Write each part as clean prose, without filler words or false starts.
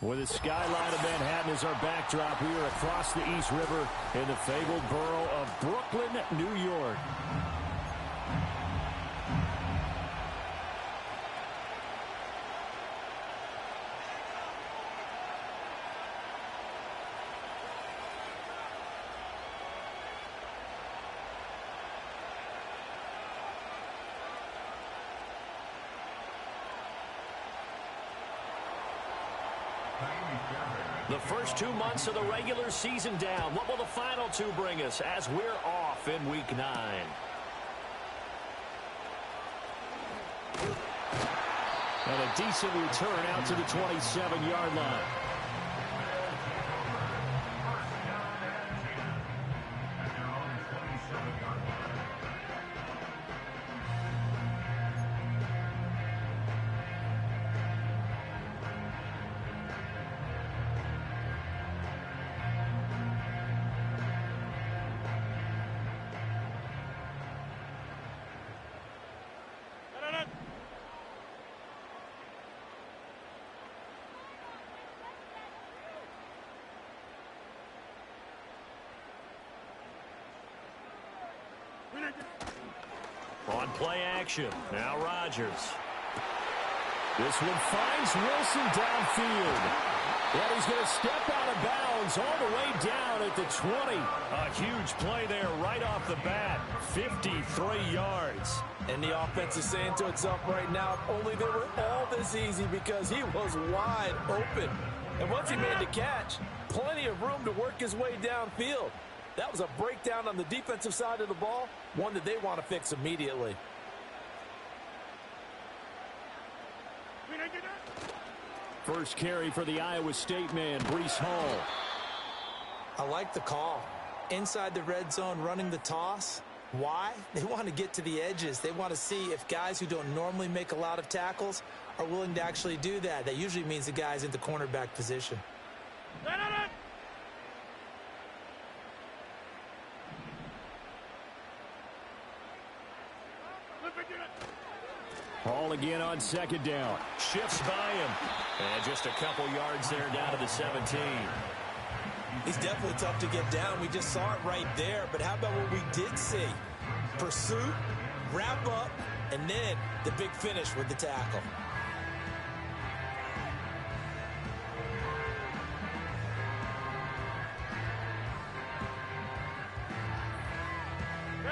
With the skyline of Manhattan as our backdrop, we are across the East River in the fabled borough of Brooklyn, New York. The first 2 months of the regular season down. What will the final 2 bring us as we're off in Week 9? And a decent return out to the 27-yard line. On play action, now Rodgers. This one finds Wilson downfield. And he's going to step out of bounds all the way down at the 20. A huge play there right off the bat. 53 yards. And the offense is saying to itself right now, if only they were all this easy, because he was wide open. And once he made the catch, plenty of room to work his way downfield. That was a breakdown on the defensive side of the ball, one that they want to fix immediately. First carry for the Iowa State man, Breece Hall. I like the call. Inside the red zone, running the toss. Why? They want to get to the edges. They want to see if guys who don't normally make a lot of tackles are willing to actually do that. That usually means the guy's in the cornerback position. Hall again on second down. Shifts by him. And just a couple yards there down to the 17. He's definitely tough to get down. We just saw it right there. But how about what we did see? Pursuit, wrap up, and then the big finish with the tackle.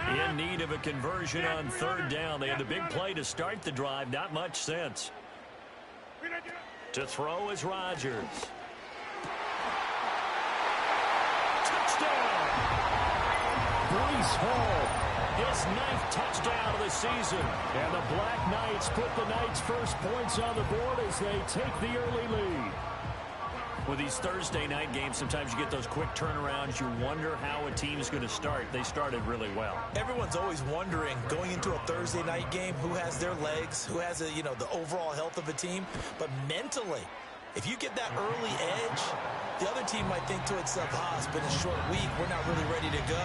In need of a conversion on third down. They had the big play to start the drive. Not much sense. To throw is Rodgers. Touchdown! Breece Hall, his 9th touchdown of the season. And the Black Knights put the Knights' first points on the board as they take the early lead. With these Thursday night games, sometimes you get those quick turnarounds. You wonder how a team's going to start. They started really well. Everyone's always wondering, going into a Thursday night game, who has their legs, who has, the overall health of a team. But mentally, if you get that early edge, the other team might think to itself, it's been a short week. We're not really ready to go.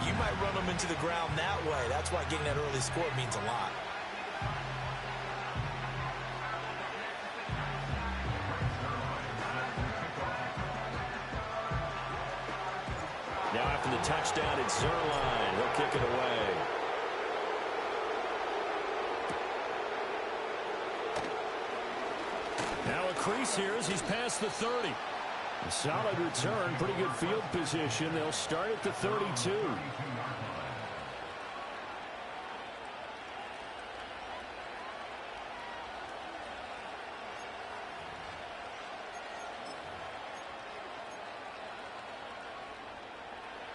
You might run them into the ground that way. That's why getting that early score means a lot. Now after the touchdown, it's Zuerlein. He'll kick it away. Now a crease here as he's past the 30. A solid return, pretty good field position. They'll start at the 32.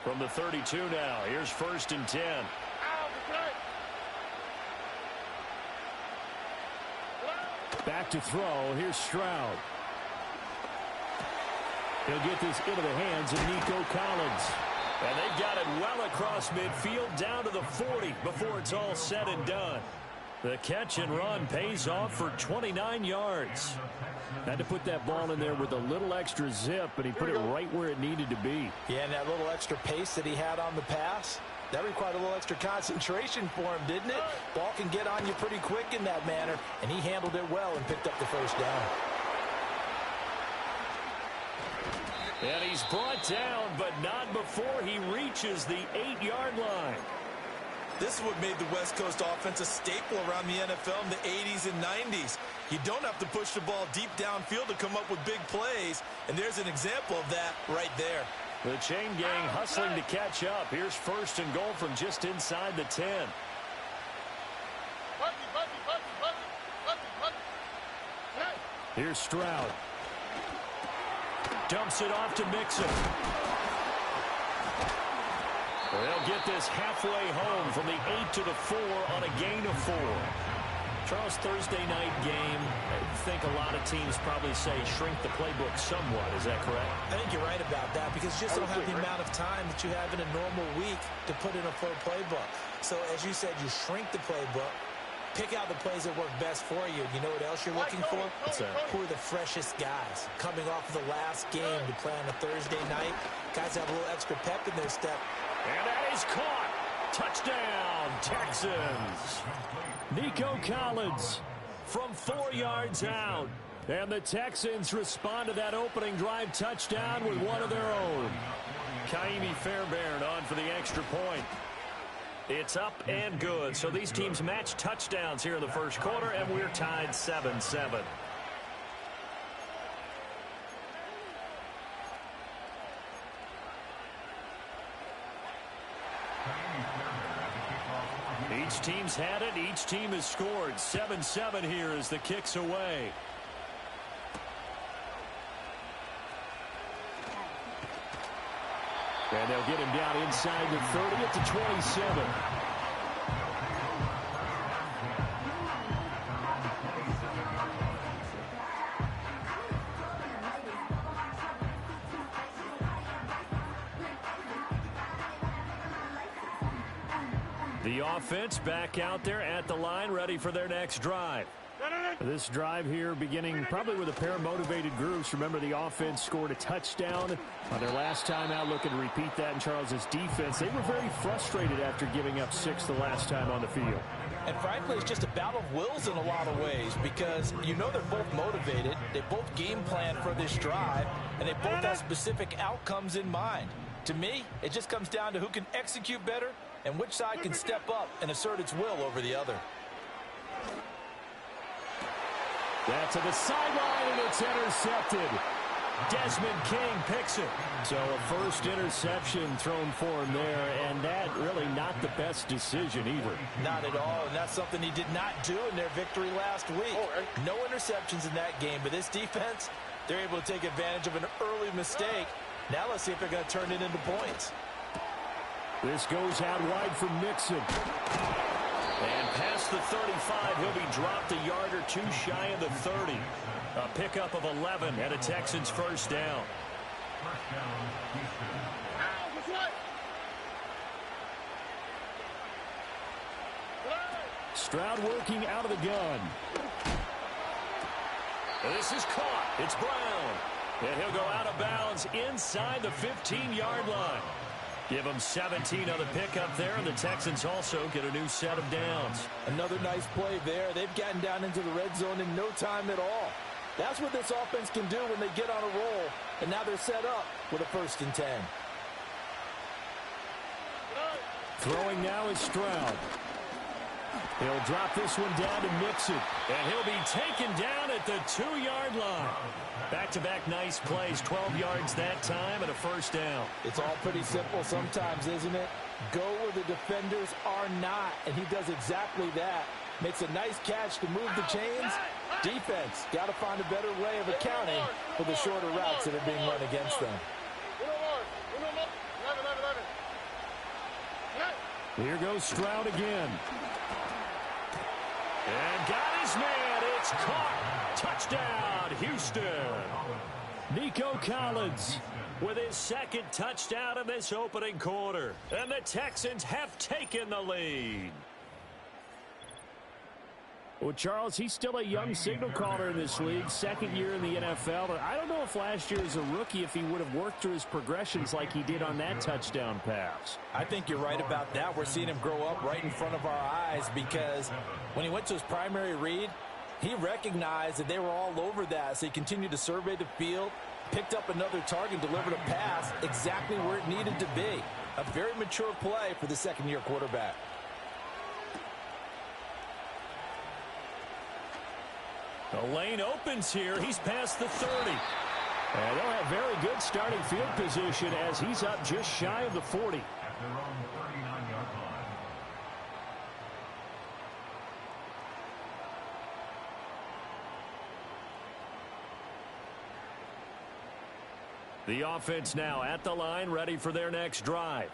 From the 32 now, here's 1st and 10. Back to throw, here's Stroud. He'll get this into the hands of Nico Collins. And they've got it well across midfield down to the 40 before it's all said and done. The catch and run pays off for 29 yards. Had to put that ball in there with a little extra zip, but he put it right where it needed to be. Yeah, and that little extra pace that he had on the pass, that required a little extra concentration for him, didn't it? Ball can get on you pretty quick in that manner, and he handled it well and picked up the first down. And he's brought down, but not before he reaches the 8-yard line. This is what made the West Coast offense a staple around the NFL in the 80s and 90s. You don't have to push the ball deep downfield to come up with big plays, and there's an example of that right there. The chain gang hustling to catch up. Here's 1st and goal from just inside the 10. Here's Stroud. Dumps it off to Mixon. They'll get this halfway home from the 8 to the 4 on a gain of 4. Charles, Thursday night game, I think a lot of teams probably say shrink the playbook somewhat. Is that correct? I think you're right about that because you just don't have the amount of time that you have in a normal week to put in a full playbook. So, as you said, you shrink the playbook, pick out the plays that work best for you. You know what else you're looking for? Who are the freshest guys coming off of the last game to play on a Thursday night? Guys have a little extra pep in their step. And that is caught. Touchdown, Texans. Nico Collins from 4 yards out. And the Texans respond to that opening drive touchdown with one of their own. Kaimi Fairbairn on for the extra point. It's up and good. So these teams match touchdowns here in the first quarter, and we're tied 7-7. Each team's had it. Each team has scored. 7-7 here as the kick's away. And they'll get him down inside the 30 at the 27. The offense back out there at the line, ready for their next drive. This drive here beginning probably with a pair of motivated groups. Remember, the offense scored a touchdown on their last time out. Looking to repeat that in Charles's defense. They were very frustrated after giving up 6 the last time on the field. And frankly, it's just a battle of wills in a lot of ways because you know they're both motivated. They both game plan for this drive, and they both have specific outcomes in mind. To me, it just comes down to who can execute better and which side can step up and assert its will over the other. That's to the sideline, and it's intercepted. Desmond King picks it. So a first interception thrown for him there, and that really not the best decision either. Not at all, and that's something he did not do in their victory last week. No interceptions in that game, but this defense, they're able to take advantage of an early mistake. Now let's see if they're going to turn it into points. This goes out wide for Mixon. And past the 35, he'll be dropped a yard or two shy of the 30. A pickup of 11 and a Texans first down. Stroud working out of the gun. This is caught. It's Brown. And he'll go out of bounds inside the 15-yard line. Give them 17 on the pickup there, and the Texans also get a new set of downs. Another nice play there. They've gotten down into the red zone in no time at all. That's what this offense can do when they get on a roll, and now they're set up with a 1st and 10. Throwing now is Stroud. He'll drop this one down to Mixon, and he'll be taken down at the 2-yard line. Back-to-back nice plays, 12 yards that time and a first down. It's all pretty simple sometimes, isn't it? Go where the defenders are not, and he does exactly that. Makes a nice catch to move the chains. Defense got to find a better way of accounting for the shorter routes that are being run against them. Here goes Stroud again. And got his man. It's caught. Touchdown, Houston. Nico Collins with his 2nd touchdown in this opening quarter. And the Texans have taken the lead. Well, Charles, he's still a young signal caller in this league, 2nd year in the NFL. But I don't know if last year as a rookie, if he would have worked through his progressions like he did on that touchdown pass. I think you're right about that. We're seeing him grow up right in front of our eyes because when he went to his primary read, He recognized that they were all over that, so he continued to survey the field, picked up another target, delivered a pass exactly where it needed to be. A very mature play for the second-year quarterback. The lane opens here. He's past the 30. And they'll have very good starting field position as he's up just shy of the 40. The offense now at the line, ready for their next drive.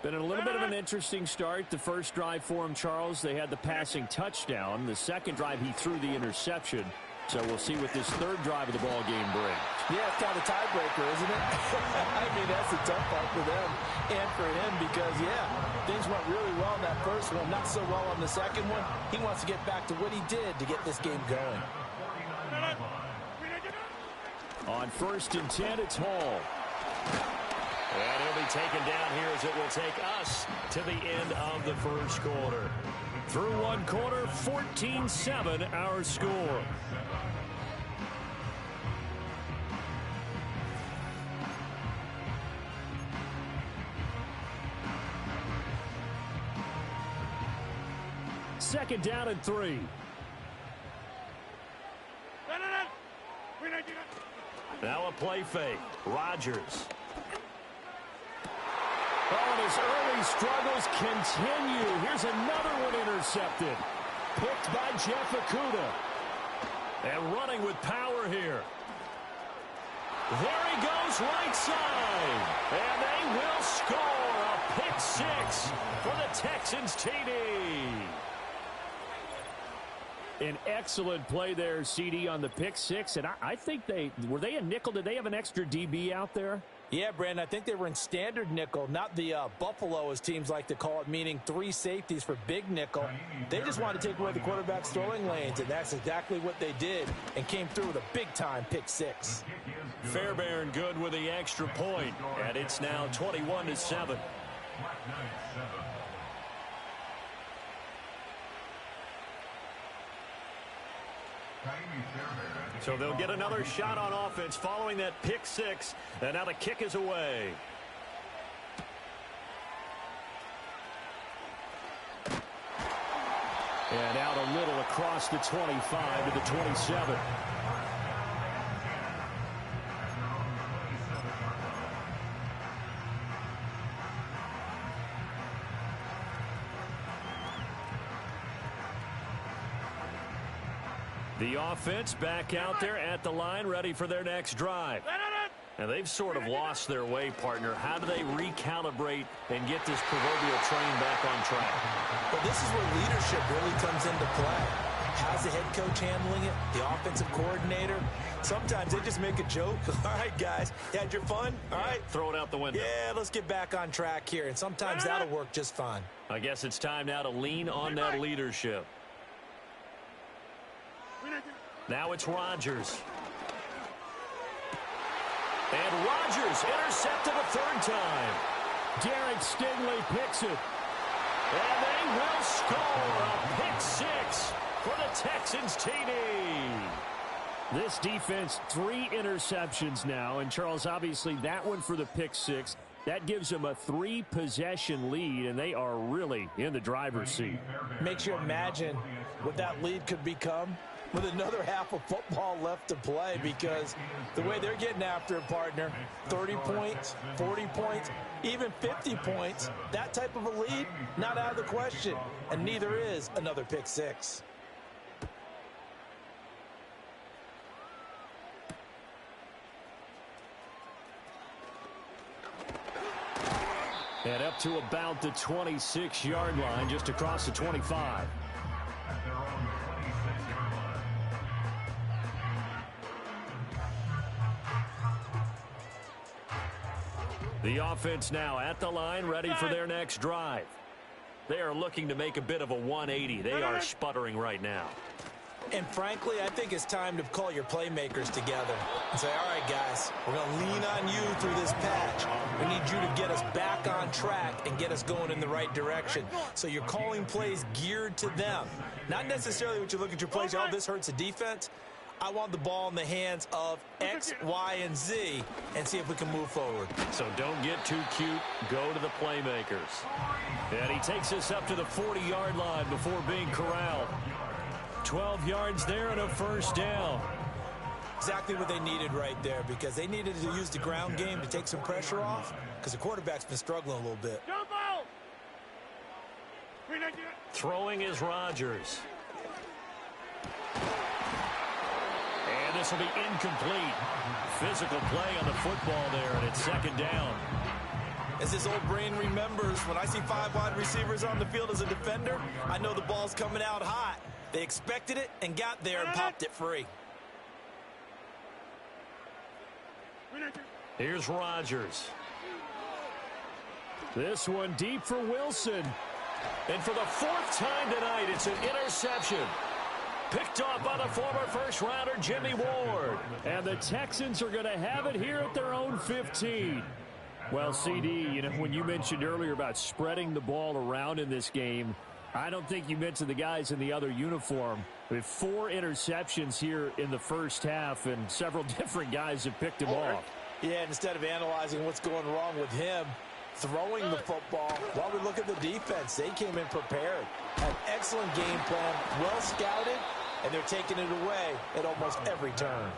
Been a little bit of an interesting start. The first drive for him, Charles, they had the passing touchdown. The second drive, he threw the interception. So we'll see what this third drive of the ball game brings. Yeah, it's kind of a tiebreaker, isn't it? I mean, that's a tough part for them and for him because, yeah, things went really well in that first one, not so well on the second one. He wants to get back to what he did to get this game going. On 1st and 10, it's Hall. And he'll be taken down here as it will take us to the end of the first quarter. Through one quarter, 14-7 our score. Second down and 3. Now a play fake. Rodgers. Oh, and his early struggles continue. Here's another one intercepted. Picked by Jeff Okudah. And running with power here. There he goes, right side. And they will score a pick six for the Texans TD. An excellent play there, CD, on the pick six. And I think were they a nickel? Did they have an extra DB out there? Yeah, Brandon, I think they were in standard nickel, not the Buffalo, as teams like to call it, meaning 3 safeties for big nickel. They just wanted to take away the quarterback's throwing lanes, and that's exactly what they did and came through with a big-time pick six. Fairbairn good with the extra point, and it's now 21-7. So they'll get another shot on offense following that pick six, and now the kick is away. And out a little across the 25 to the 27. The offense back out there at the line, ready for their next drive. And they've sort of lost their way, partner. How do they recalibrate and get this proverbial train back on track? Well, this is where leadership really comes into play. How's the head coach handling it? The offensive coordinator? Sometimes they just make a joke. All right, guys, you had your fun? All right. Throw it out the window. Yeah, let's get back on track here. And sometimes that'll work just fine. I guess it's time now to lean on that leadership. Now it's Rodgers. And Rodgers intercepted a third time. Derek Stingley picks it. And they will score a pick six for the Texans TD. This defense, 3 interceptions now. And Charles, obviously that one for the pick six. That gives them a 3-possession lead, and they are really in the driver's seat. Makes you imagine what that lead could become with another half of football left to play, because the way they're getting after it, partner, 30 points, 40 points, even 50 points, that type of a lead, not out of the question, and neither is another pick six. And up to about the 26-yard line, just across the 25. The offense now at the line, ready for their next drive. They are looking to make a bit of a 180. They are sputtering right now. And frankly, I think it's time to call your playmakers together and say, all right, guys, we're going to lean on you through this patch. We need you to get us back on track and get us going in the right direction. So you're calling plays geared to them. Not necessarily what you look at your plays, oh, this hurts the defense. I want the ball in the hands of X, Y, and Z and see if we can move forward. So don't get too cute. Go to the playmakers. And he takes us up to the 40-yard line before being corralled. 12 yards there and a first down. Exactly what they needed right there, because they needed to use the ground game to take some pressure off, because the quarterback's been struggling a little bit. Throwing is Rodgers. And this will be incomplete. Physical play on the football there, and it's second down. As this old brain remembers, when I see 5 wide receivers on the field as a defender, I know the ball's coming out hot. They expected it and got there and popped it free. Here's Rodgers. This one deep for Wilson. And for the 4th time tonight, it's an interception. Picked off by the former first-rounder Jimmy Ward. And the Texans are going to have it here at their own 15. Well, CD, you know, when you mentioned earlier about spreading the ball around in this game, I don't think you mentioned the guys in the other uniform. With 4 interceptions here in the first half, and several different guys have picked him off. Yeah, and instead of analyzing what's going wrong with him throwing the football, while we look at the defense, they came in prepared. An excellent game plan, well scouted, and they're taking it away at almost every turn.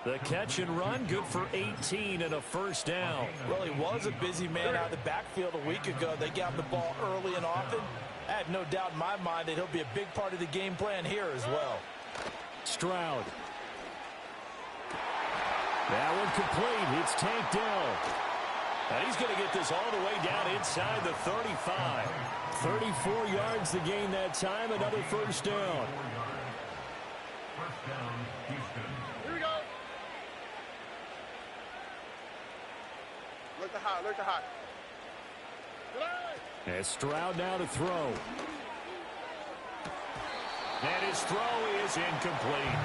The catch and run, good for 18 and a first down. Well, he was a busy man out of the backfield a week ago. They got the ball early and often. I have no doubt in my mind that he'll be a big part of the game plan here as well. Stroud. That one complete. It's tanked down. And he's going to get this all the way down inside the 35. 34 yards to gain that time. Another first down. Here we go. Look to high, look to high. And Stroud now to throw. And his throw is incomplete.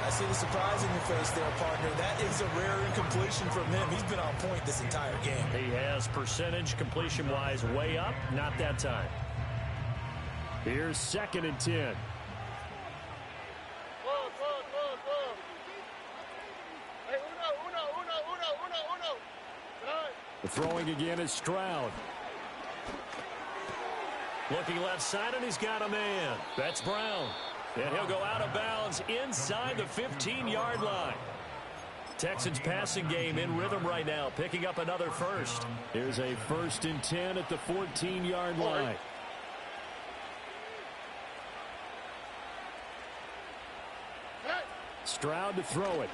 I see the surprise in your face there, partner. That is a rare incompletion from him. He's been on point this entire game. He has percentage completion-wise way up. Not that time. Here's 2nd and 10. The throwing again is Stroud. Looking left side, and he's got a man. That's Brown. And he'll go out of bounds inside the 15-yard line. Texans passing game in rhythm right now, picking up another first. Here's a 1st and 10 at the 14-yard line. Stroud to throw it.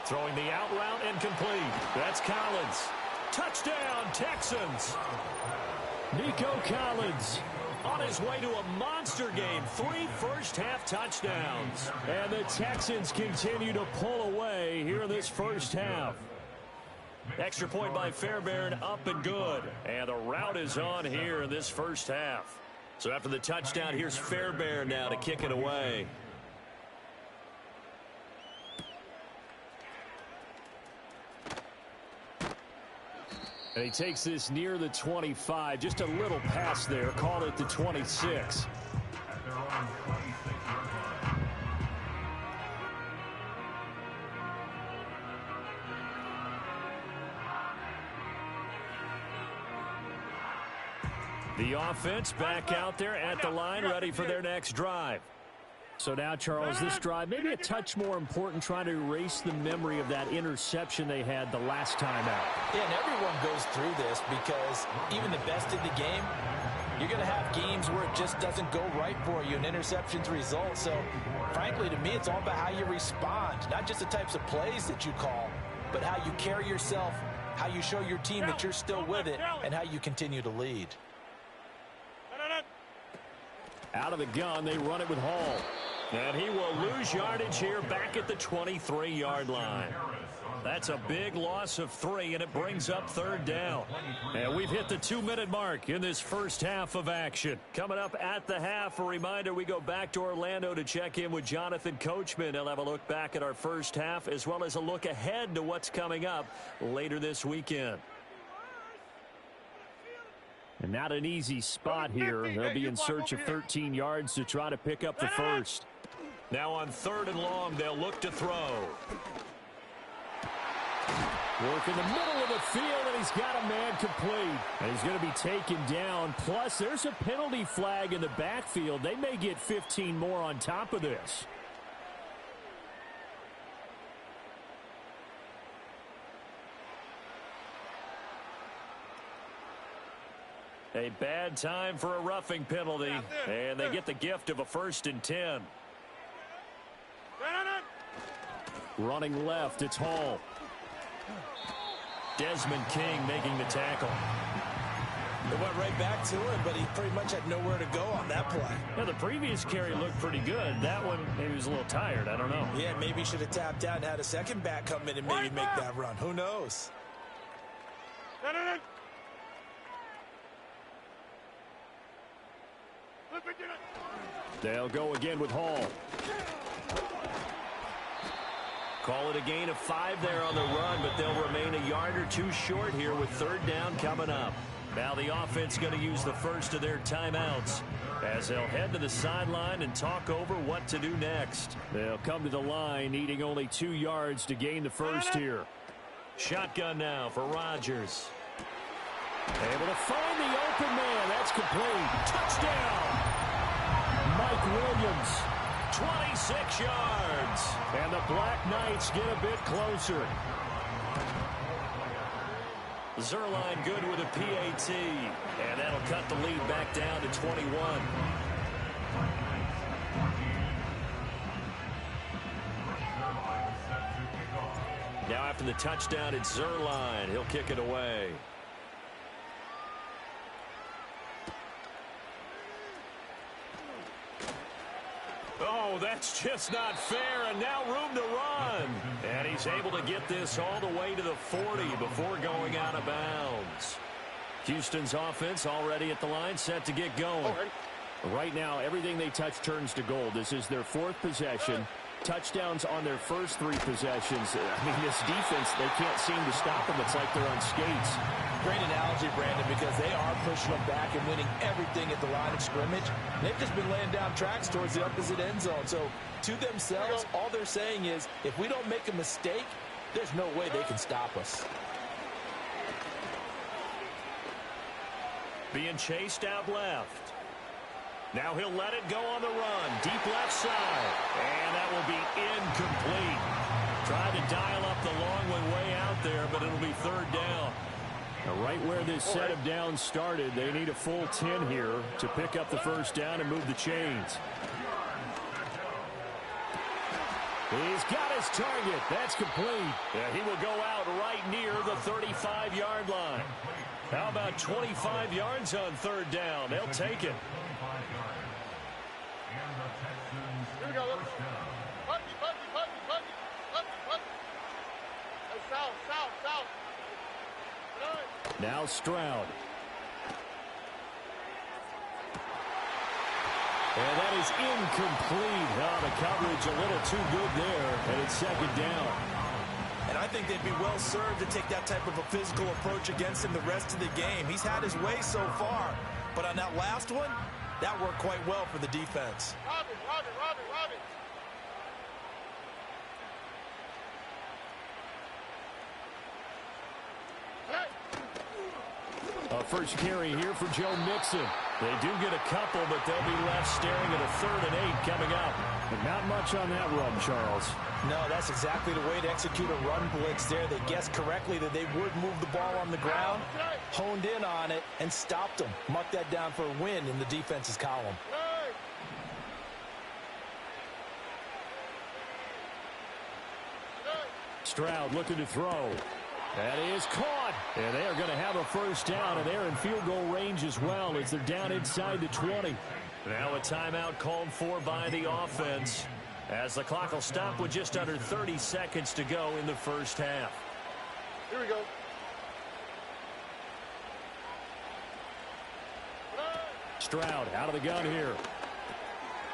Throwing the out route and complete. That's Collins. Touchdown, Texans. Nico Collins on his way to a monster game. 3 first-half touchdowns. And the Texans continue to pull away here in this first half. Extra point by Fairbairn, up and good. And the route is on here in this first half. So after the touchdown, here's Fairbairn now to kick it away. And he takes this near the 25. Just a little pass there. Call it the 26. The offense back out there at the line, ready for their next drive. So now, Charles, this drive maybe a touch more important, trying to erase the memory of that interception they had the last time out. Yeah, and everyone goes through this because even the best in the game, you're going to have games where it just doesn't go right for you, and interceptions result. So, frankly, to me, it's all about how you respond, not just the types of plays that you call, but how you carry yourself, how you show your team that you're still with it, and how you continue to lead. Out of the gun, they run it with Hall. And he will lose yardage here back at the 23-yard line. That's a big loss of 3, and it brings up 3rd down. And we've hit the 2-minute mark in this first half of action. Coming up at the half, a reminder, we go back to Orlando to check in with Jonathan Coachman. He'll have a look back at our first half as well as a look ahead to what's coming up later this weekend. And not an easy spot here. They'll be in search of 13 yards to try to pick up the first. Now on 3rd and long, they'll look to throw. Work in the middle of the field, and he's got a man complete. And he's going to be taken down. Plus, there's a penalty flag in the backfield. They may get 15 more on top of this. A bad time for a roughing penalty, and they get the gift of a 1st and 10. Running left, it's Hall. Desmond King making the tackle. It went right back to him, but he pretty much had nowhere to go on that play. Yeah, the previous carry looked pretty good. That one, maybe he was a little tired. I don't know. Yeah, maybe he should have tapped out and had a second back come in and maybe make that run. Who knows? They'll go again with Hall. Call it a gain of 5 there on the run, but they'll remain a yard or 2 short here with 3rd down coming up. Now the offense going to use the first of their timeouts as they'll head to the sideline and talk over what to do next. They'll come to the line needing only 2 yards to gain the first here. Shotgun now for Rodgers. Able to find the open man. That's complete. Touchdown. Mike Williams. 26 yards. And the Black Knights get a bit closer. Zuerlein good with a PAT. And that'll cut the lead back down to 21. Now after the touchdown, it's Zuerlein. He'll kick it away. Oh, that's just not fair, and now room to run. And he's able to get this all the way to the 40 before going out of bounds. Houston's offense already at the line, set to get going. Right now, everything they touch turns to gold. This is their 4th possession. Touchdowns on their first 3 possessions. I mean, this defense, they can't seem to stop them. It's like they're on skates. Great analogy, Brandon, because they are pushing them back and winning everything at the line of scrimmage. They've just been laying down tracks towards the opposite end zone. So to themselves, all they're saying is, if we don't make a mistake, there's no way they can stop us. Being chased out left. Now he'll let it go on the run. Deep left side. And that will be incomplete. Tried to dial up the long one way out there, but it'll be 3rd down. Now right where this set of downs started, they need a full 10 here to pick up the first down and move the chains. He's got his target. That's complete. He will go out right near the 35-yard line. How about 25 yards on 3rd down? They'll take it. Here we go. Puppy. South. Now Stroud. And that is incomplete. Oh, the coverage a little too good there, and it's 2nd down. And I think they'd be well served to take that type of a physical approach against him the rest of the game. He's had his way so far, but on that last one, that worked quite well for the defense. Robin. A first carry here for Joe Mixon. They do get a couple, but they'll be left staring at a 3rd and 8 coming up. But not much on that run, Charles. No, that's exactly the way to execute a run blitz there. They guessed correctly that they would move the ball on the ground, honed in on it, and stopped them. Mark that down for a win in the defense's column. Stroud looking to throw. That is caught. And they are going to have a first down, and they're in field goal range as well as they're down inside the 20. Now a timeout called for by the offense. as the clock will stop with just under 30 seconds to go in the first half. Here we go. Stroud out of the gun here.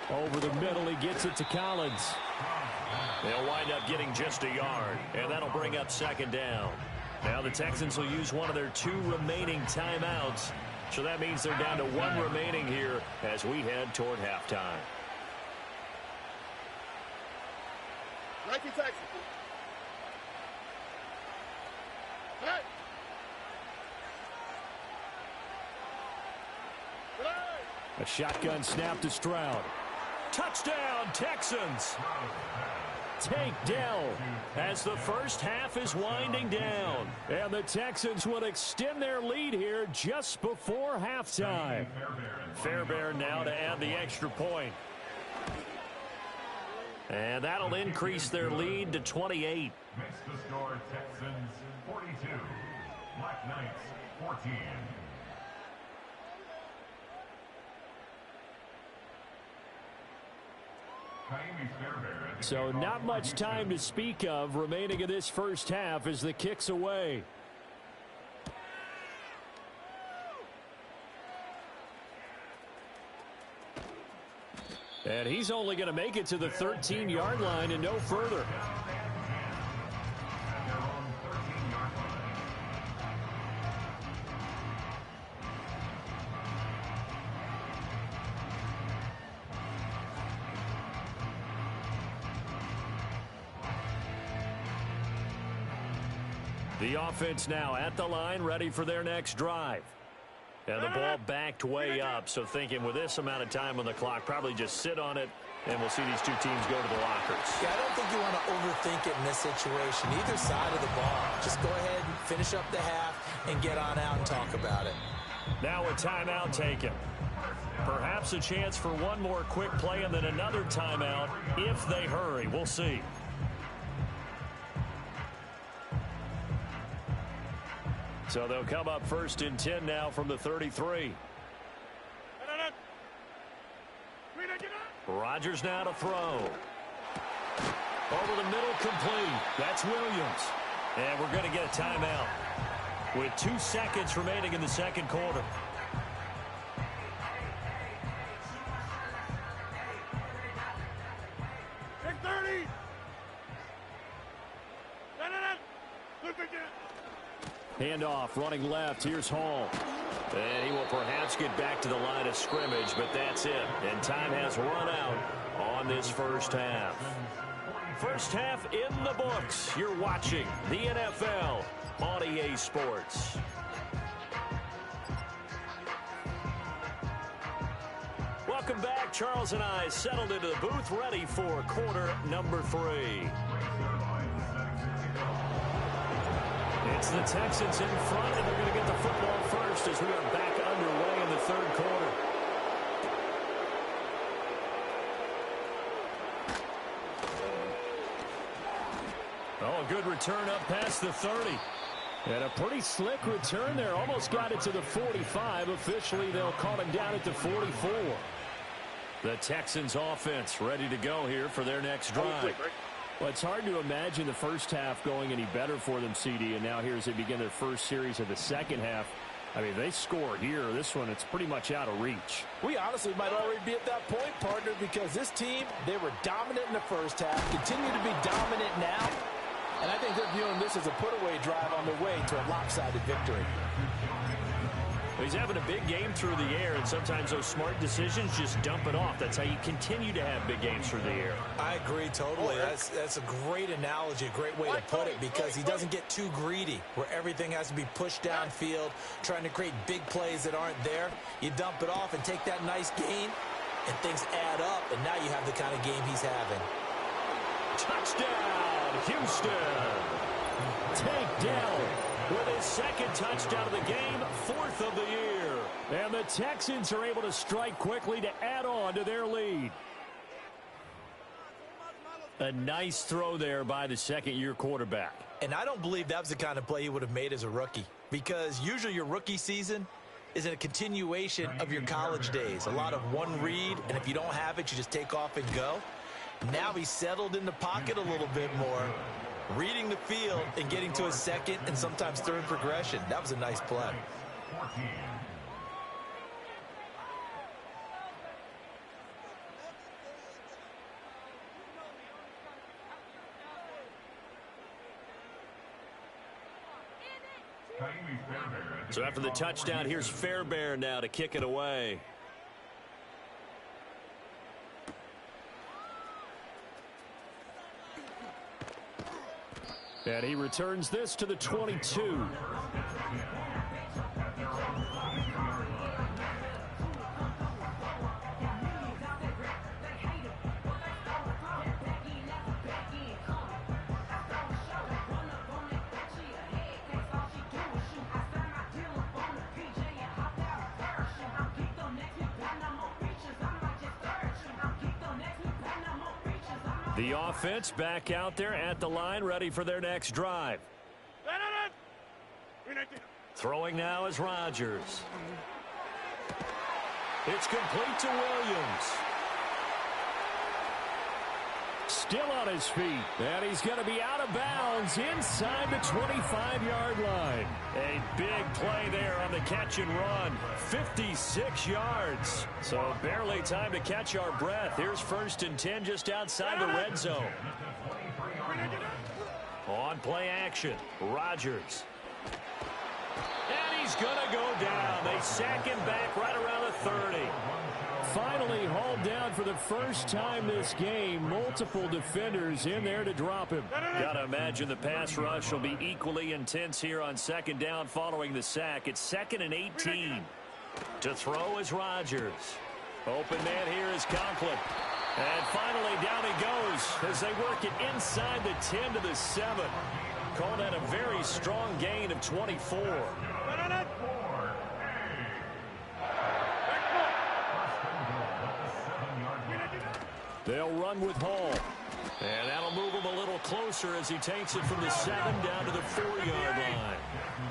Over the middle, he gets it to Collins. They'll wind up getting just a yard, and that'll bring up second down. Now the Texans will use one of their 2 remaining timeouts, so that means they're down to 1 remaining here as we head toward halftime. Nike Texans. Hey. A shotgun snap to Stroud. Touchdown, Texans! Tank Dell as the first half is winding down. And the Texans will extend their lead here just before halftime. Fairbairn now to add the extra point. And that'll increase their lead to 28. Makes the score Texans 42, Black Knights 14. So not much time to speak of remaining in this first half as the kick's away. And he's only going to make it to the 13-yard line and no further. The offense now at the line, ready for their next drive. And the ball backed way up, so thinking with this amount of time on the clock, probably just sit on it, and we'll see these 2 teams go to the lockers. Yeah, I don't think you want to overthink it in this situation. Either side of the ball. Just go ahead and finish up the half and get on out and talk about it. Now a timeout taken. Perhaps a chance for one more quick play and then another timeout if they hurry. We'll see. So they'll come up first and 10 now from the 33. Rodgers now to throw. Over the middle, complete. That's Williams. And we're going to get a timeout with 2 seconds remaining in the second quarter. Handoff, running left. Here's Hall. And he will perhaps get back to the line of scrimmage, but that's it. And time has run out on this first half. First half in the books. You're watching the NFL on EA Sports. Welcome back. Charles and I settled into the booth, ready for quarter number 3. It's the Texans in front, and they're going to get the football first as we are back underway in the third quarter. Oh, a good return up past the 30. And a pretty slick return there. Almost got it to the 45. Officially, they'll call him down at the 44. The Texans offense ready to go here for their next drive. Well, it's hard to imagine the first half going any better for them, CD, and now here as they begin their first series of the second half. I mean, they score here. This one, it's pretty much out of reach. We honestly might already be at that point, partner, because this team, they were dominant in the first half, continue to be dominant now, and I think they're viewing this as a put-away drive on their way to a lopsided victory. He's having a big game through the air, and sometimes those smart decisions just dump it off. That's how you continue to have big games through the air. I agree totally. That's a great analogy, a great way to put it, because he doesn't get too greedy where everything has to be pushed downfield, trying to create big plays that aren't there. You dump it off and take that nice gain, and things add up, and now you have the kind of game he's having. Touchdown, Houston. Tank Dell with his second touchdown of the game, 4th of the year. And the Texans are able to strike quickly to add on to their lead. A nice throw there by the second-year quarterback. And I don't believe that was the kind of play he would have made as a rookie, because usually your rookie season is a continuation of your college days. A lot of one read, and if you don't have it, you just take off and go. Now he's settled in the pocket a little bit more, reading the field and getting to his second and sometimes third progression. That was a nice play. 14. So after the touchdown, here's Fairbairn now to kick it away. And he returns this to the 22. The offense back out there at the line, ready for their next drive. Throwing now is Rodgers. It's complete to Williams. Still on his feet, and he's going to be out of bounds inside the 25-yard line. A big play there on the catch and run. 56 yards. So barely time to catch our breath. Here's 1st and 10 just outside the red zone. On play action, Rodgers. And he's going to go down. They sack him back right around the 30. Finally hauled down for the first time this game. Multiple defenders in there to drop him. Got to imagine the pass rush will be equally intense here on 2nd down following the sack. It's 2nd and 18. To throw is Rodgers. Open man here is Conklin. And finally down he goes as they work it inside the 10 to the 7. Called that a very strong gain of 24. They'll run with Hall. And that'll move him a little closer as he takes it from the 7 down to the 4-yard line.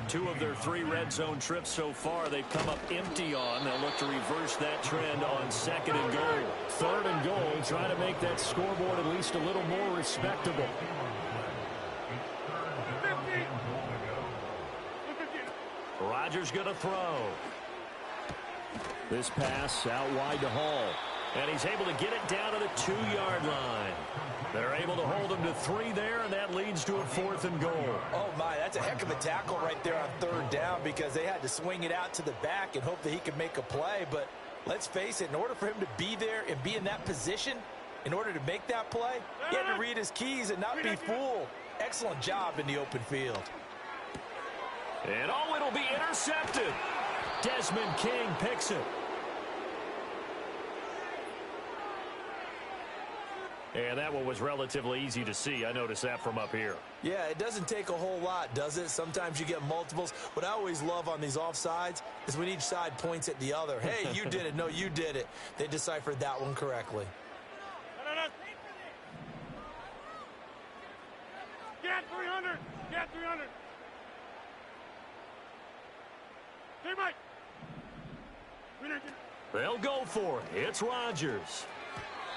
2 of their 3 red zone trips so far they've come up empty on. They'll look to reverse that trend on 2nd and goal. 3rd and goal, trying to make that scoreboard at least a little more respectable. Rodgers going to throw. This pass out wide to Hall. And he's able to get it down to the 2-yard line. They're able to hold him to 3 there, and that leads to a 4th and goal. Oh, my, that's a heck of a tackle right there on 3rd down because they had to swing it out to the back and hope that he could make a play. But let's face it, in order for him to be there and be in that position, in order to make that play, he had to read his keys and not be fooled. Excellent job in the open field. And oh, it'll be intercepted. Desmond King picks it. And that one was relatively easy to see. I noticed that from up here. Yeah, it doesn't take a whole lot, does it? Sometimes you get multiples. What I always love on these offsides is when each side points at the other. Hey, you did it. No, you did it. They deciphered that one correctly. Get 300. Get 300. Hey, Mike. They'll go for it. It's Rodgers.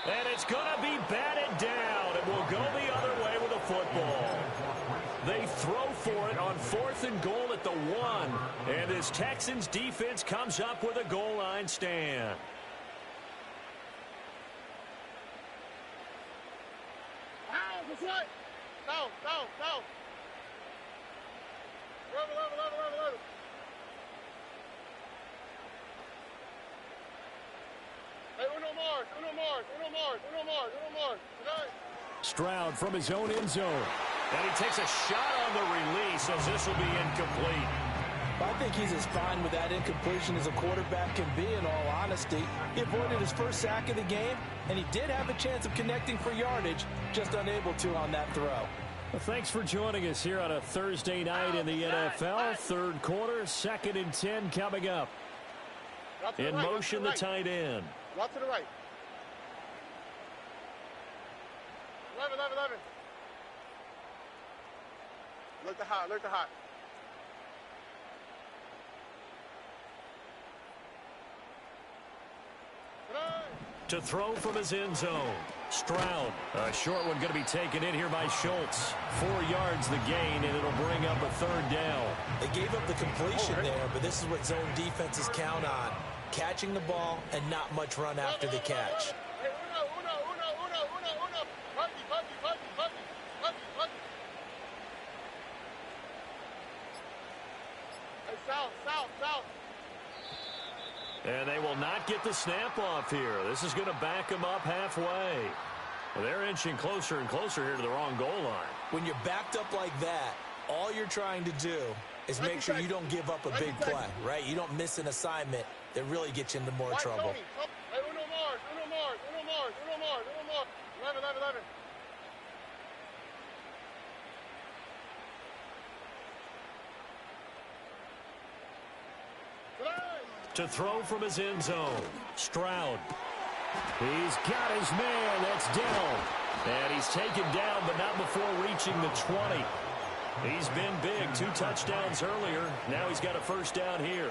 And it's going to be batted down. It will go the other way with a football. They throw for it on 4th and goal at the 1. And this Texans defense comes up with a goal line stand. Down. Level. Hey, Uno Mars. Stroud from his own end zone. And he takes a shot on the release as this will be incomplete. I think he's as fine with that incompletion as a quarterback can be, in all honesty. He avoided his first sack of the game, and he did have a chance of connecting for yardage, just unable to on that throw. Well, thanks for joining us here on a Thursday night in the NFL. 3rd quarter, 2nd and 10 coming up. In motion, the tight end. Drop to the right. 11. Look to hot. To throw from his end zone. Stroud. A short one going to be taken in here by Schultz. 4 yards the gain, and it'll bring up a third down. They gave up the completion there, but this is what zone defenses count on. Catching the ball and not much run after the catch. South. And they will not get the snap off here. This is going to back them up halfway. Well, they're inching closer and closer here to the wrong goal line. When you're backed up like that, all you're trying to do is make sure you don't give up a big play, right? You don't miss an assignment that really gets you into more trouble. Hey, Uno Mars. 11. To throw from his end zone. Stroud. He's got his man. That's Dell. And he's taken down, but not before reaching the 20. He's been big. 2 touchdowns earlier. Now he's got a first down here.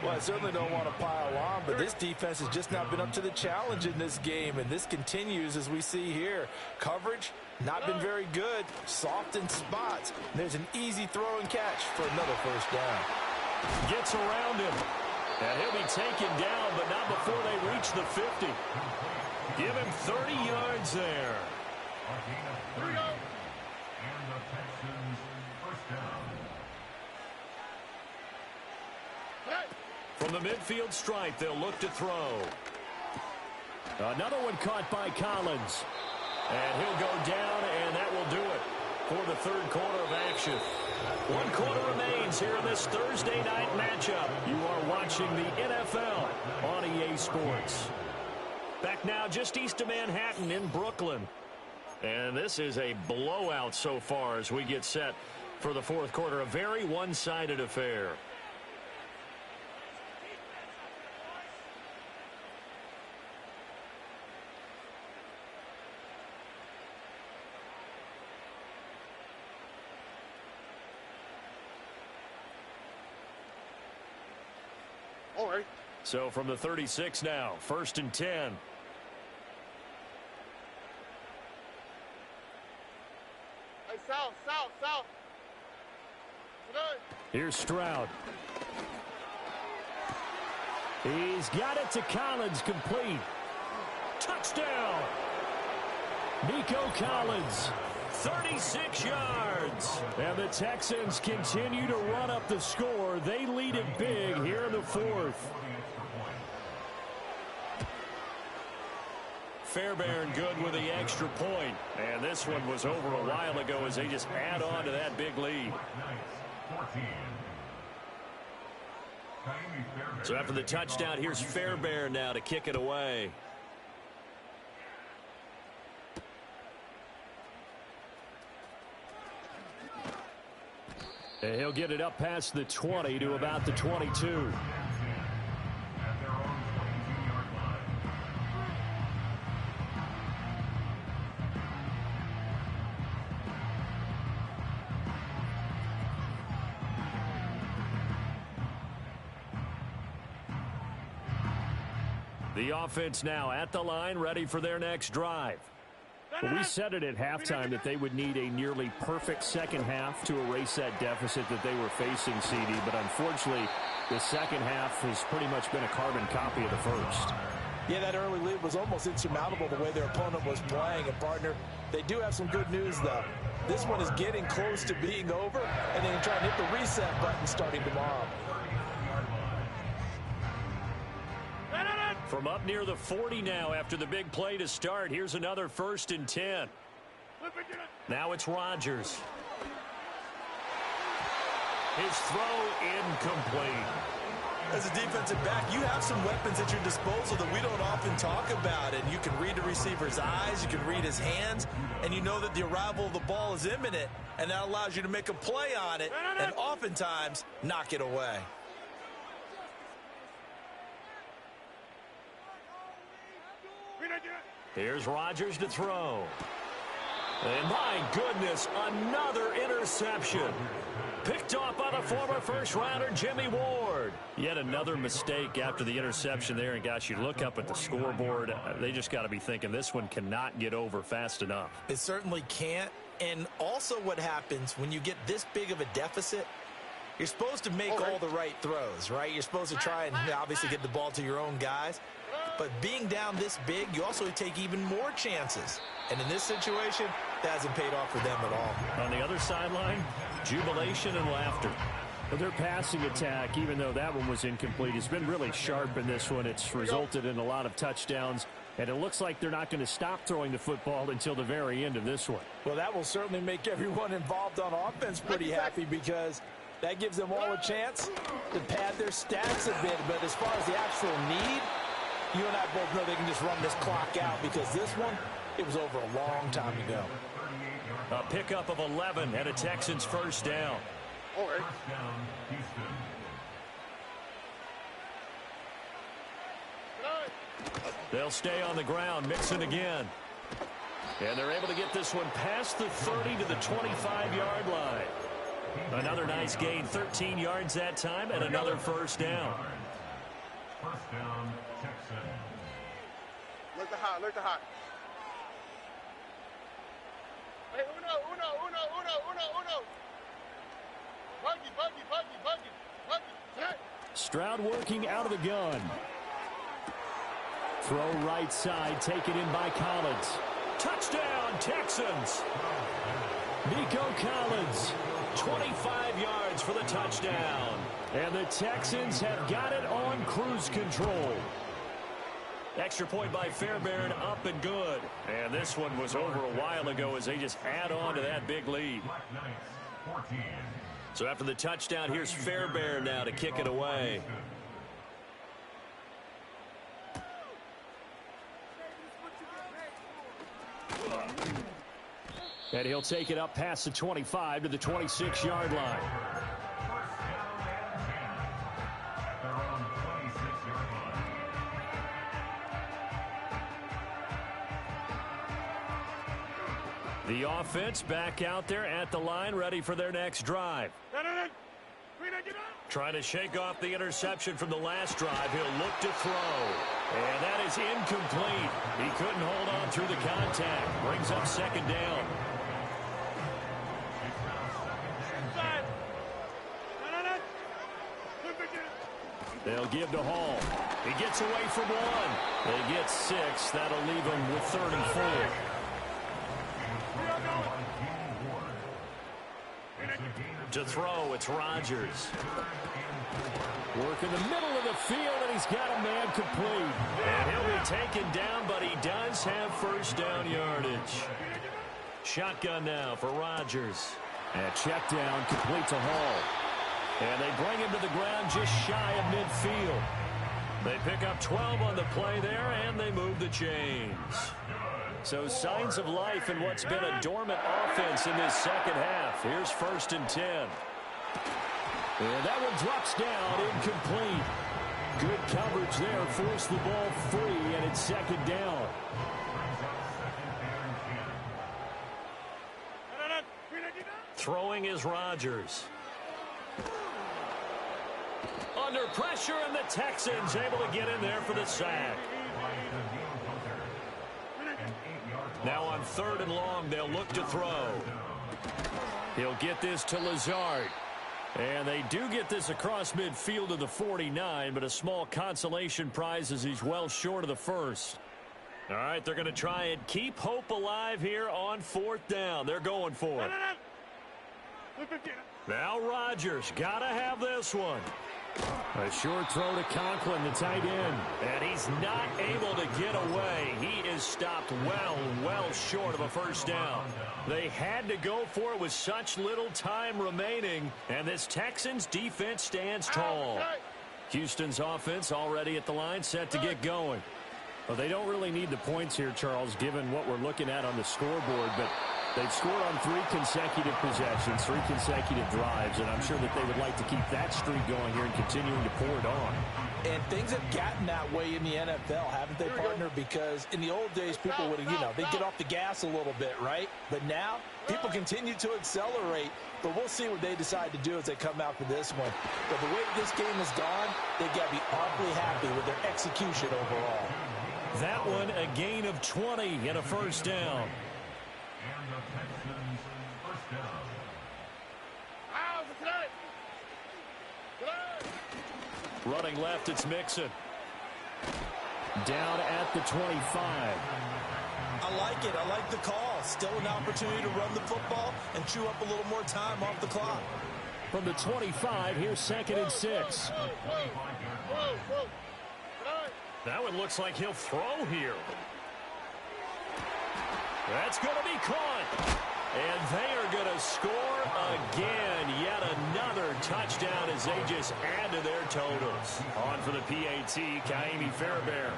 Well, I certainly don't want to pile on, but this defense has just not been up to the challenge in this game, and this continues as we see here. Coverage, not been very good. Soft in spots. There's an easy throw and catch for another first down. Gets around him. And he'll be taken down, but not before they reach the 50. Give him 30 yards there. And the Texans first down. From the midfield stripe, they'll look to throw. Another one caught by Collins. And he'll go down, and that will do it for the third quarter of action. 1 quarter remains here in this Thursday night matchup. You are watching the NFL on EA Sports. Back now just east of Manhattan in Brooklyn. And this is a blowout so far as we get set for the fourth quarter. A very one-sided affair. All right. So from the 36 now, 1st and 10. Hey, south. Here's Stroud. He's got it to Collins, complete. Touchdown! Nico Collins, 36 yards. And the Texans continue to run up the score. They lead it big here in the fourth. Fairbairn good with the extra point. And this one was over a while ago as they just add on to that big lead. So after the touchdown, here's Fairbairn now to kick it away. And he'll get it up past the 20 to about the 22. The offense now at the line, ready for their next drive. Well, we said it at halftime that they would need a nearly perfect second half to erase that deficit that they were facing, CD. But unfortunately, the second half has pretty much been a carbon copy of the first. Yeah, that early lead was almost insurmountable the way their opponent was playing. And, partner, they do have some good news, though. This one is getting close to being over, and they can try and hit the reset button starting tomorrow. From up near the 40 now after the big play to start. Here's another 1st and 10. Now it's Rodgers. His throw incomplete. As a defensive back, you have some weapons at your disposal that we don't often talk about. And you can read the receiver's eyes, you can read his hands, and you know that the arrival of the ball is imminent, and that allows you to make a play on it and oftentimes knock it away. Here's Rodgers to throw. And my goodness, another interception. Picked off by the former first-rounder Jimmy Ward. Yet another mistake after the interception there. And, gosh, you look up at the scoreboard, they just got to be thinking this one cannot get over fast enough. It certainly can't. And also what happens when you get this big of a deficit, you're supposed to make all the right throws, right? You're supposed to try and obviously get the ball to your own guys. But being down this big, you also take even more chances. And in this situation, that hasn't paid off for them at all. On the other sideline, jubilation and laughter. But their passing attack, even though that one was incomplete, has been really sharp in this one. It's resulted in a lot of touchdowns. And it looks like they're not going to stop throwing the football until the very end of this one. Well, that will certainly make everyone involved on offense pretty happy because that gives them all a chance to pad their stats a bit. But as far as the actual need, you and I both know they can just run this clock out because this one, it was over a long time ago. A pickup of 11 and a Texans first down. All right. First down, Houston. They'll stay on the ground, Mixon again. And they're able to get this one past the 30 to the 25-yard line. Another nice gain, 13 yards that time, and another first down. First down, Texans. Look the hot, look the hot. Hey, uno. Buggy. Stroud working out of the gun. Throw right side, taken in by Collins. Touchdown, Texans. Nico Collins, 25 yards for the touchdown. And the Texans have got it on cruise control. Extra point by Fairbairn, up and good. And this one was over a while ago as they just add on to that big lead. Black Knights, 14. So after the touchdown, here's Fairbairn now to kick it away. And he'll take it up past the 25 to the 26-yard line. First down and 10 at their own 26-yard line. The offense back out there at the line, ready for their next drive. Trying to shake off the interception from the last drive. He'll look to throw. And that is incomplete. He couldn't hold on through the contact. Brings up second down. They'll give to Hall. He gets away from one. They get 6. That'll leave him with 34. To throw, it's Rodgers. Work in the middle of the field, and he's got a man complete. And he'll be taken down, but he does have first down yardage. Shotgun now for Rodgers. And check down, complete to Hall. And they bring him to the ground just shy of midfield. They pick up 12 on the play there, and they move the chains. So signs of life in what's been a dormant offense in this second half. Here's 1st and 10. And that one drops down, incomplete. Good coverage there, forced the ball free, and it's second down. Throwing is Rodgers. Under pressure, and the Texans able to get in there for the sack. Now on 3rd and long, they'll look to throw. He'll get this to Lazard. And they do get this across midfield to the 49, but a small consolation prize as he's well short of the first. All right, they're going to try and keep hope alive here on 4th down. They're going for it. Now Rodgers, got to have this one. A short throw to Conklin, the tight end. And he's not able to get away. He is stopped well short of a first down. They had to go for it with such little time remaining. And this Texans defense stands tall. Houston's offense already at the line, set to get going. Well, they don't really need the points here, Charles, given what we're looking at on the scoreboard. But They've scored on 3 consecutive possessions, 3 consecutive drives, and I'm sure that they would like to keep that streak going here and continuing to pour it on. And things have gotten that way in the NFL, haven't they, partner? Because in the old days, people would, they'd get off the gas a little bit, right? But now, people continue to accelerate. But we'll see what they decide to do as they come out for this one. But the way this game has gone, they've got to be awfully happy with their execution overall. That one, a gain of 20 and a first down. And the Texans first down. Running left, it's Mixon. Down at the 25. I like it. I like the call. Still an opportunity to run the football and chew up a little more time off the clock. From the 25, here's 2nd and 6. That one looks like he'll throw here. That's going to be caught. And they are going to score again. Yet another touchdown as they just add to their totals. On for the PAT, Ka'imi Fairbairn.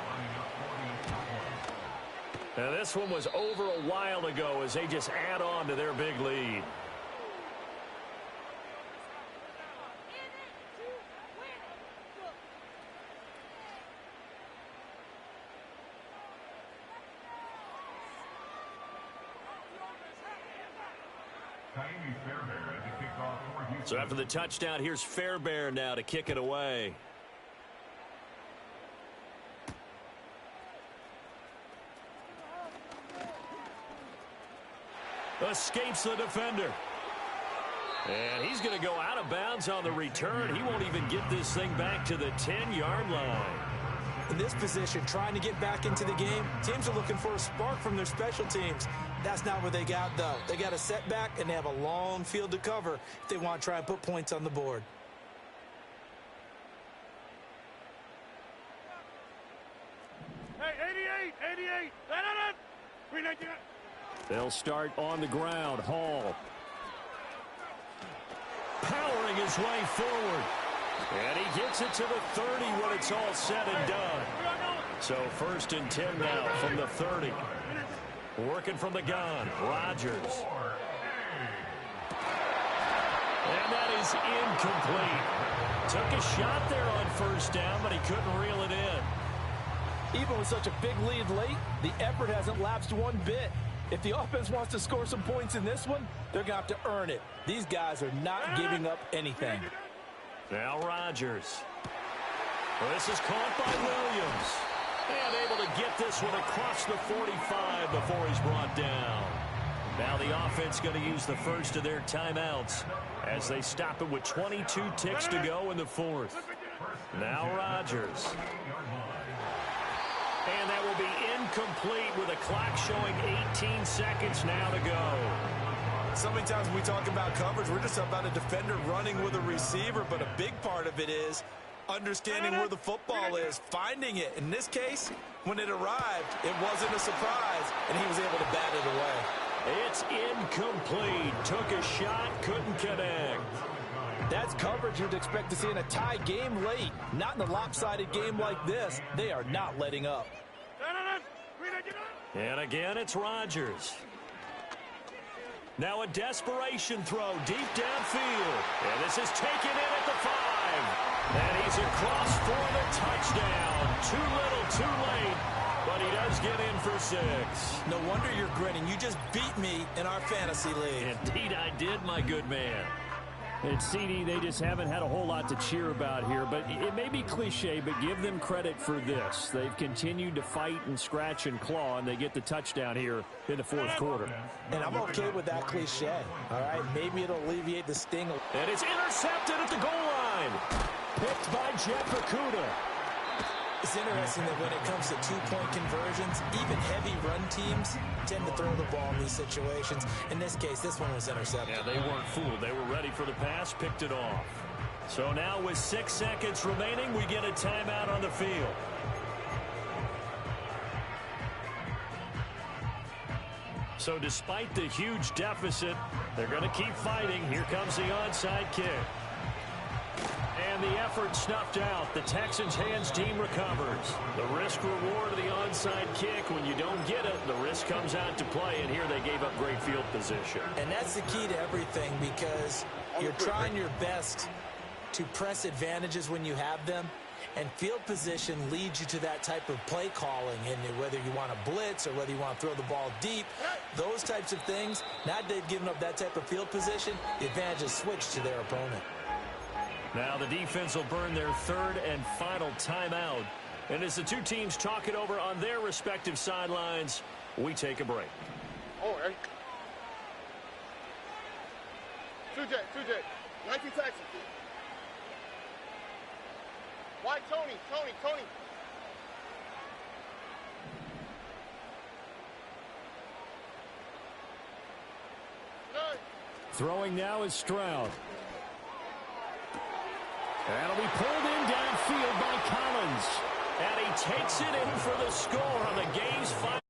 Now this one was over a while ago as they just add on to their big lead. So after the touchdown, here's Fairbairn now to kick it away. Escapes the defender. And he's going to go out of bounds on the return. He won't even get this thing back to the 10-yard line. In this position, trying to get back into the game, teams are looking for a spark from their special teams. That's not what they got, though. They got a setback, and they have a long field to cover if they want to try and put points on the board. Hey, 88. They'll start on the ground. Hall powering his way forward. And he gets it to the 30 when it's all said and done. So 1st and 10 now from the 30. Working from the gun, Rodgers. And that is incomplete. Took a shot there on 1st down, but he couldn't reel it in. Even with such a big lead late, the effort hasn't lapsed one bit. If the offense wants to score some points in this one, they're going to have to earn it. These guys are not giving up anything. Now Rodgers. Well, this is caught by Williams. And able to get this one across the 45 before he's brought down. Now the offense going to use the first of their timeouts as they stop it with 22 ticks to go in the 4th. Now Rodgers. And that will be incomplete with a clock showing 18 seconds now to go. So many times when we talk about coverage, we're just about a defender running with a receiver, but a big part of it is understanding where the football is, finding it. In this case, when it arrived, it wasn't a surprise, and he was able to bat it away. It's incomplete. Took a shot, couldn't connect. That's coverage you'd expect to see in a tie game late. Not in a lopsided game like this. They are not letting up. And again, it's Rodgers. Now a desperation throw deep downfield. And this is taken in at the 5. And he's across for the touchdown. Too little, too late. But he does get in for 6. No wonder you're grinning. You just beat me in our fantasy league. Indeed I did, my good man. And CD, they just haven't had a whole lot to cheer about here, but it may be cliche, but give them credit for this. They've continued to fight and scratch and claw, and they get the touchdown here in the 4th quarter. And I'm okay with that cliche, all right? Maybe it'll alleviate the sting. And it's intercepted at the goal line. Picked by Jeff Okudah. It's interesting that when it comes to two-point conversions, even heavy run teams tend to throw the ball in these situations. In this case, this one was intercepted. Yeah, they weren't fooled. They were ready for the pass, picked it off. So now with 6 seconds remaining, we get a timeout on the field. So despite the huge deficit, they're going to keep fighting. Here comes the onside kick. And And the effort snuffed out. The Texans' hands team recovers. The risk-reward of the onside kick. When you don't get it, the risk comes out to play, and here they gave up great field position. And that's the key to everything, because you're trying your best to press advantages when you have them, and field position leads you to that type of play calling. And whether you want to blitz or whether you want to throw the ball deep, those types of things, now that they've given up that type of field position, the advantage is switched to their opponent. Now the defense will burn their third and final timeout. And as the two teams talk it over on their respective sidelines, we take a break. All right. 2J. 19 Texas. Why Tony? None. Throwing now is Stroud. And it'll be pulled in downfield by Collins. And he takes it in for the score on the game's final.